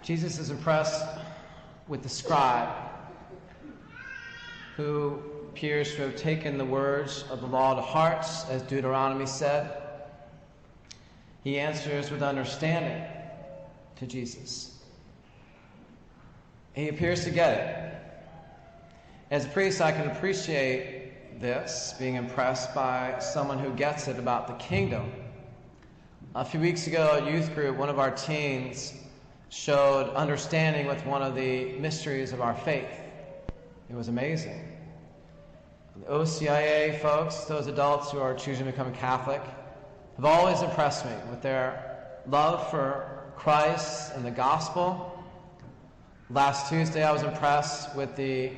Jesus is impressed with the scribe who appears to have taken the words of the law to heart, as Deuteronomy said. He answers with understanding to Jesus. He appears to get it. As a priest, I can appreciate this, being impressed by someone who gets it about the kingdom. A few weeks ago at youth group, one of our teens showed understanding with one of the mysteries of our faith. It was amazing. The OCIA folks, those adults who are choosing to become Catholic, have always impressed me with their love for Christ and the gospel. Last Tuesday, I was impressed with the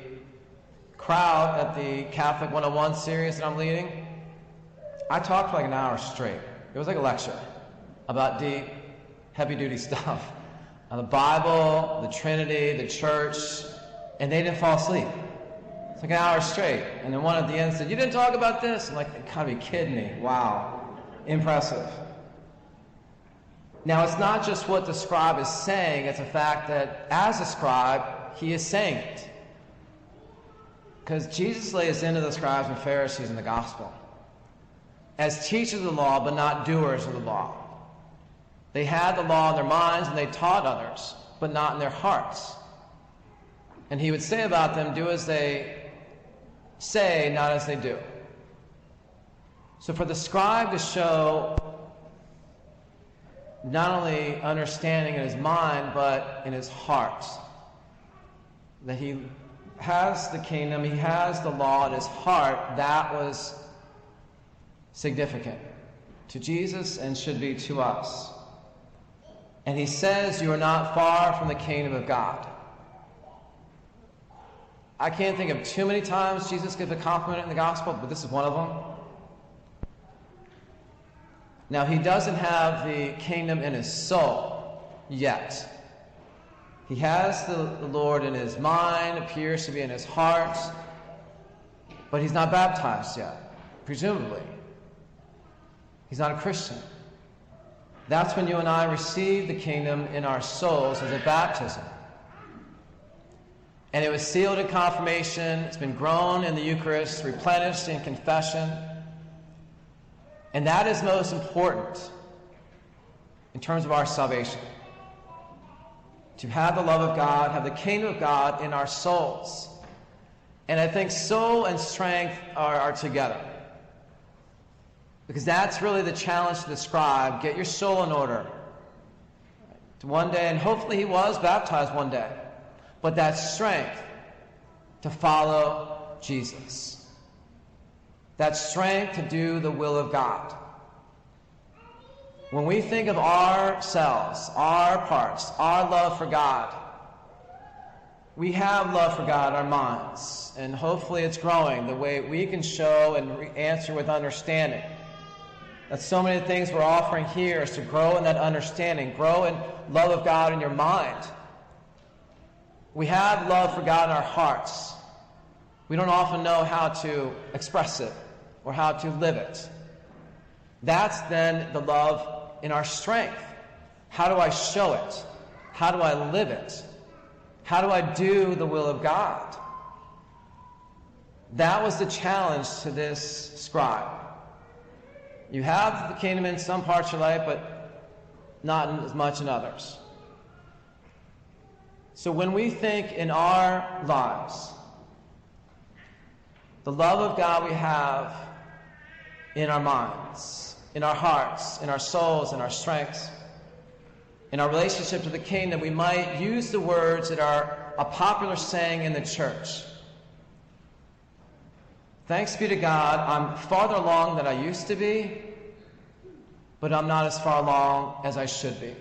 crowd at the Catholic 101 series that I'm leading. I talked for like an hour straight. It was like a lecture about deep, heavy-duty stuff. The Bible, the Trinity, the church, and they didn't fall asleep. It's like an hour straight. And then one at the end said, "You didn't talk about this?" I'm like, "You gotta be kidding me." Wow. Impressive. Now, it's not just what the scribe is saying, it's a fact that as a scribe, he is saying it. Because Jesus lays into the scribes and Pharisees in the gospel as teachers of the law, but not doers of the law. They had the law in their minds and they taught others, but not in their hearts. And he would say about them, do as they say, not as they do. So for the scribe to show not only understanding in his mind, but in his heart, that he has the kingdom, he has the law in his heart, that was significant to Jesus and should be to us. And he says, "You are not far from the kingdom of God." I can't think of too many times Jesus gives a compliment in the gospel, but this is one of them. Now, he doesn't have the kingdom in his soul yet. He has the Lord in his mind, appears to be in his heart, but he's not baptized yet, presumably. He's not a Christian. That's when you and I receive the kingdom in our souls as a baptism. And it was sealed in confirmation. It's been grown in the Eucharist, replenished in confession. And that is most important in terms of our salvation. To have the love of God, have the kingdom of God in our souls. And I think soul and strength are together. Because that's really the challenge to the scribe. Get your soul in order. One day, and hopefully he was baptized one day. But that strength to follow Jesus. That strength to do the will of God. When we think of ourselves, our parts, our love for God, we have love for God in our minds. And hopefully it's growing the way we can show and answer with understanding. That's so many things we're offering here is to grow in that understanding, grow in love of God in your mind. We have love for God in our hearts. We don't often know how to express it or how to live it. That's then the love in our strength. How do I show it? How do I live it? How do I do the will of God? That was the challenge to this scribe. You have the kingdom in some parts of your life, but not as much in others. So when we think in our lives, the love of God we have in our minds, in our hearts, in our souls, in our strengths, in our relationship to the kingdom, we might use the words that are a popular saying in the church. Thanks be to God, I'm farther along than I used to be, but I'm not as far along as I should be.